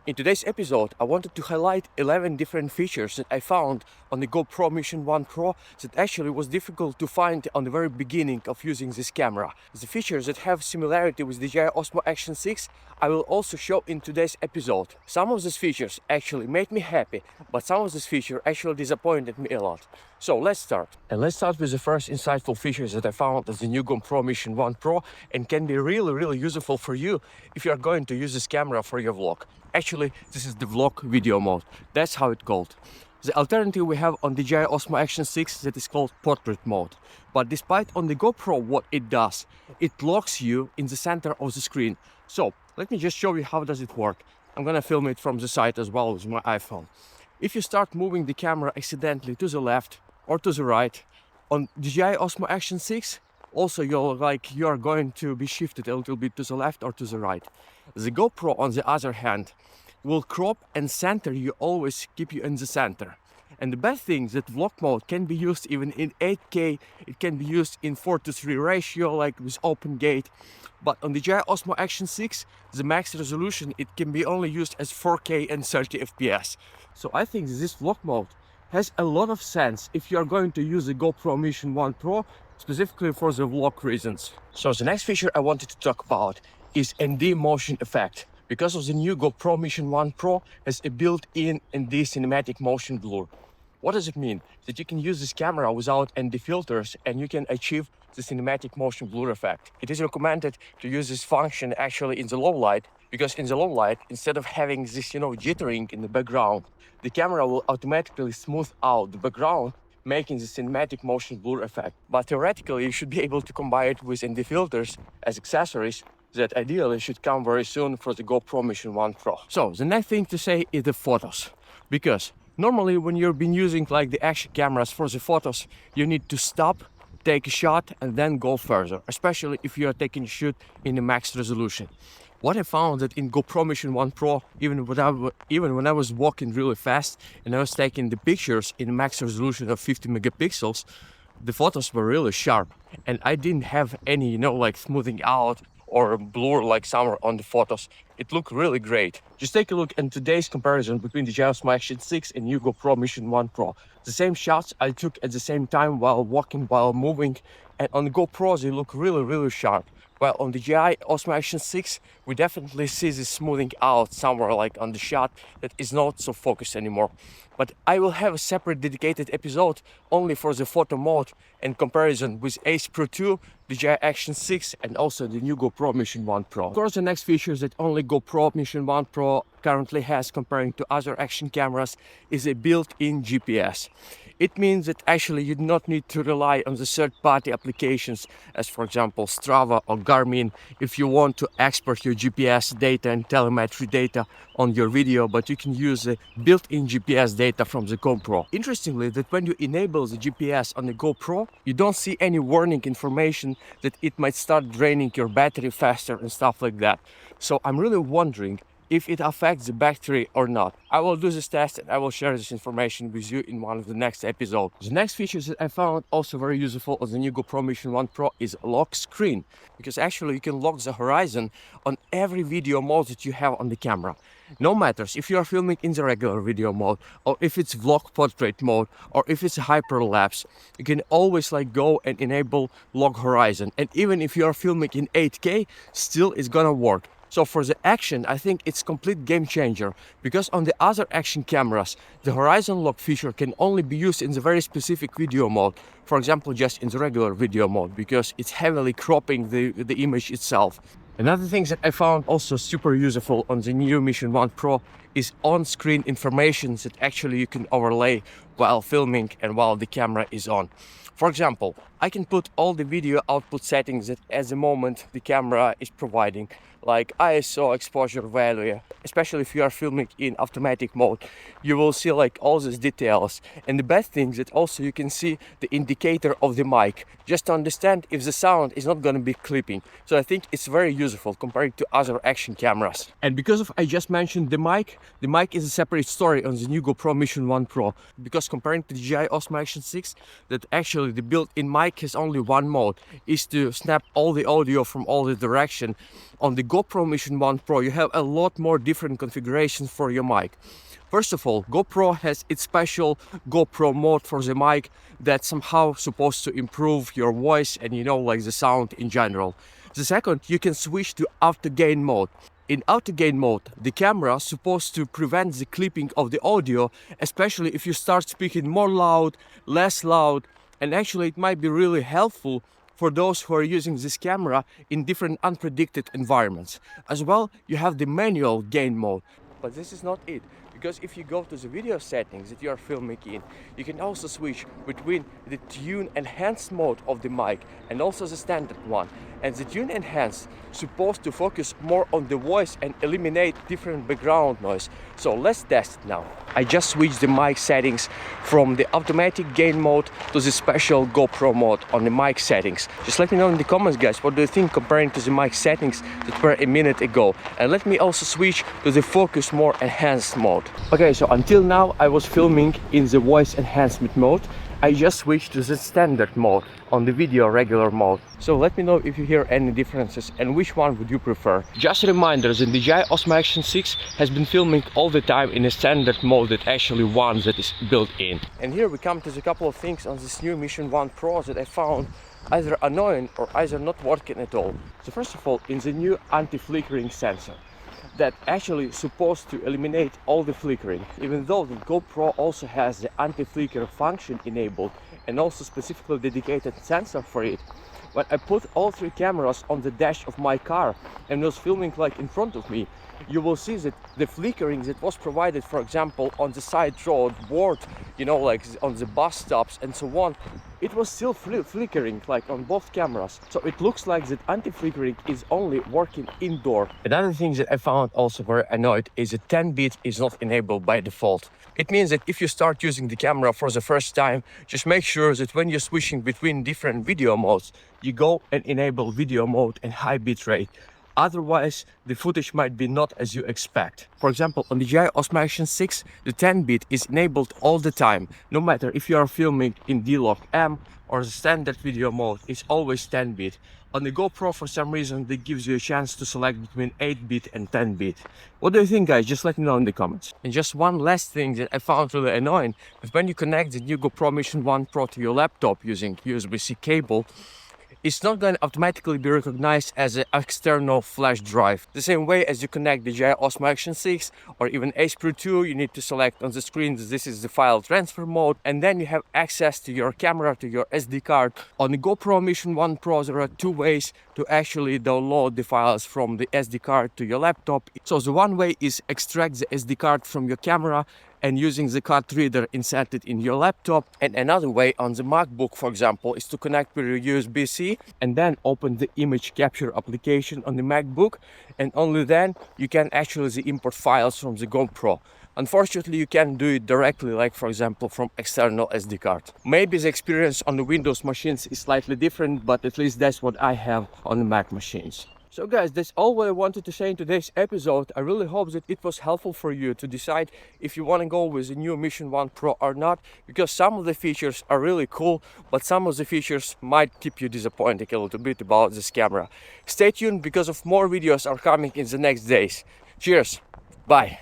In today's episode, I wanted to highlight 11 different features that I found on the GoPro Mission 1 Pro that actually was difficult to find on the very beginning of using this camera. The features that have similarity with the DJI Osmo Action 6 I will also show in today's episode. Some of these features actually made me happy, but some of these features actually disappointed me a lot. So let's start. And let's start with the first insightful features that I found as the new GoPro Mission 1 Pro and can be really useful for you if you are going to use this camera for your vlog. Actually, this is the vlog video mode. That's how it's called. The alternative we have on the DJI Osmo Action 6 that is called portrait mode. But despite on the GoPro what it does, it locks you in the center of the screen. So let me just show you how does it work. I'm gonna film it from the side as well with my iPhone. If you start moving the camera accidentally to the left or to the right, on DJI Osmo Action 6, also you're going to be shifted a little bit to the left or to the right. The GoPro, on the other hand, will crop and center you, always keep you in the center. And the best thing is that vlog mode can be used even in 8K, it can be used in 4:3 ratio like with open gate. But on the DJI Osmo Action 6, the max resolution, it can be only used as 4K and 30 FPS. So I think this vlog mode has a lot of sense if you are going to use the GoPro Mission 1 Pro specifically for the vlog reasons. So the next feature I wanted to talk about is ND motion effect. Because of the new GoPro Mission 1 Pro has a built-in ND cinematic motion blur. What does it mean? That you can use this camera without ND filters and you can achieve the cinematic motion blur effect. It is recommended to use this function actually in the low light, because in the low light, instead of having this, jittering in the background, the camera will automatically smooth out the background, making the cinematic motion blur effect. But theoretically, you should be able to combine it with ND filters as accessories that ideally should come very soon for the GoPro Mission 1 Pro. So the next thing to say is the photos, because normally when you've been using like the action cameras for the photos, you need to stop, take a shot and then go further, especially if you are taking a shoot in the max resolution. What I found that in GoPro Mission 1 Pro, even when I was walking really fast and I was taking the pictures in max resolution of 50 megapixels, the photos were really sharp and I didn't have any, like smoothing out or blur like somewhere on the photos. It looked really great. Just take a look at today's comparison between the DJI Osmo Action 6 and new GoPro Mission 1 Pro. The same shots I took at the same time while walking, while moving, and on the GoPros they look really sharp. While on the DJI Osmo Action 6, we definitely see this smoothing out somewhere like on the shot that is not so focused anymore. But I will have a separate dedicated episode only for the photo mode and comparison with Ace Pro 2, DJI Action 6 and also the new GoPro Mission 1 Pro. Of course, the next features that only GoPro Mission 1 Pro currently has comparing to other action cameras is a built-in GPS. It means that actually you do not need to rely on the third-party applications as for example Strava or Garmin if you want to export your GPS data and telemetry data on your video, but you can use the built-in GPS data from the GoPro. Interestingly, that when you enable the GPS on the GoPro, you don't see any warning information that it might start draining your battery faster and stuff like that. So I'm really wondering if it affects the battery or not. I will do this test and I will share this information with you in one of the next episodes. The next features that I found also very useful on the new GoPro Mission 1 Pro is lock screen, because actually you can lock the horizon on every video mode that you have on the camera. No matters if you are filming in the regular video mode or if it's vlog portrait mode or if it's hyperlapse, you can always go and enable lock horizon, and even if you are filming in 8K, still it's gonna work. So for the action, I think it's complete game changer, because on the other action cameras, the horizon lock feature can only be used in the very specific video mode. For example, just in the regular video mode, because it's heavily cropping the image itself. Another thing that I found also super useful on the new Mission 1 Pro is on-screen information that actually you can overlay while filming and while the camera is on. For example, I can put all the video output settings that at the moment the camera is providing, like ISO, exposure value, especially if you are filming in automatic mode. You will see all these details. And the best thing is that also you can see the indicator of the mic, just to understand if the sound is not going to be clipping. So I think it's very useful compared to other action cameras. And because of I just mentioned the mic, the mic is a separate story on the new GoPro Mission 1 Pro, because comparing to the DJI Osmo Action 6, that actually the built-in mic has only one mode, is to snap all the audio from all the direction. On the GoPro Mission 1 Pro you have a lot more different configurations for your mic. First of all, GoPro has its special GoPro mode for the mic that's somehow supposed to improve your voice and like the sound in general. The second, you can switch to auto gain mode. In auto gain mode, the camera is supposed to prevent the clipping of the audio, especially if you start speaking more loud, less loud, and actually it might be really helpful for those who are using this camera in different unpredicted environments. As well, you have the manual gain mode. But this is not it, because if you go to the video settings that you are filmmaking in, you can also switch between the tune enhanced mode of the mic and also the standard one. And the tune enhanced supposed to focus more on the voice and eliminate different background noise. So let's test it now. I just switched the mic settings from the automatic gain mode to the special GoPro mode on the mic settings. Just let me know in the comments, guys, what do you think comparing to the mic settings that were a minute ago. And let me also switch to the focus more enhanced mode. Okay, so until now I was filming in the voice enhancement mode. I just switched to the standard mode on the video regular mode. So let me know if you hear any differences and which one would you prefer. Just a reminder that the DJI Osmo Action 6 has been filming all the time in a standard mode, that actually one that is built in. And here we come to the couple of things on this new Mission 1 Pro that I found either annoying or either not working at all. So first of all, in the new anti-flickering sensor that actually supposed to eliminate all the flickering, even though the GoPro also has the anti-flicker function enabled and also specifically dedicated sensor for it. When I put all three cameras on the dash of my car and was filming like in front of me, you will see that the flickering that was provided, for example, on the side road board, like on the bus stops and so on, it was still flickering like on both cameras. So it looks like that anti-flickering is only working indoor. Another thing that I found also very annoyed is that 10-bit is not enabled by default. It means that if you start using the camera for the first time, just make sure that when you're switching between different video modes, you go and enable video mode and high bit rate. Otherwise, the footage might be not as you expect. For example, on the DJI Osmo Action 6, the 10-bit is enabled all the time. No matter if you are filming in D-Log-M or the standard video mode, it's always 10-bit. On the GoPro, for some reason, that gives you a chance to select between 8-bit and 10-bit. What do you think, guys? Just let me know in the comments. And just one last thing that I found really annoying is when you connect the new GoPro Mission 1 Pro to your laptop using USB-C cable, it's not going to automatically be recognized as an external flash drive. The same way as you connect the DJI Osmo Action 6 or even Ace Pro 2, you need to select on the screen that this is the file transfer mode, and then you have access to your camera, to your SD card. On the GoPro Mission 1 Pro, there are two ways to actually download the files from the SD card to your laptop. So the one way is extract the SD card from your camera and using the card reader inserted in your laptop. And another way on the MacBook, for example, is to connect with your USB-C and then open the image capture application on the MacBook, and only then you can actually import files from the GoPro. Unfortunately, you can't do it directly, like for example from external SD card. Maybe the experience on the Windows machines is slightly different, but at least that's what I have on the Mac machines. So guys, that's all what I wanted to say in today's episode. I really hope that it was helpful for you to decide if you want to go with the new Mission 1 Pro or not, because some of the features are really cool, but some of the features might keep you disappointed a little bit about this camera. Stay tuned, because of more videos are coming in the next days. Cheers, bye.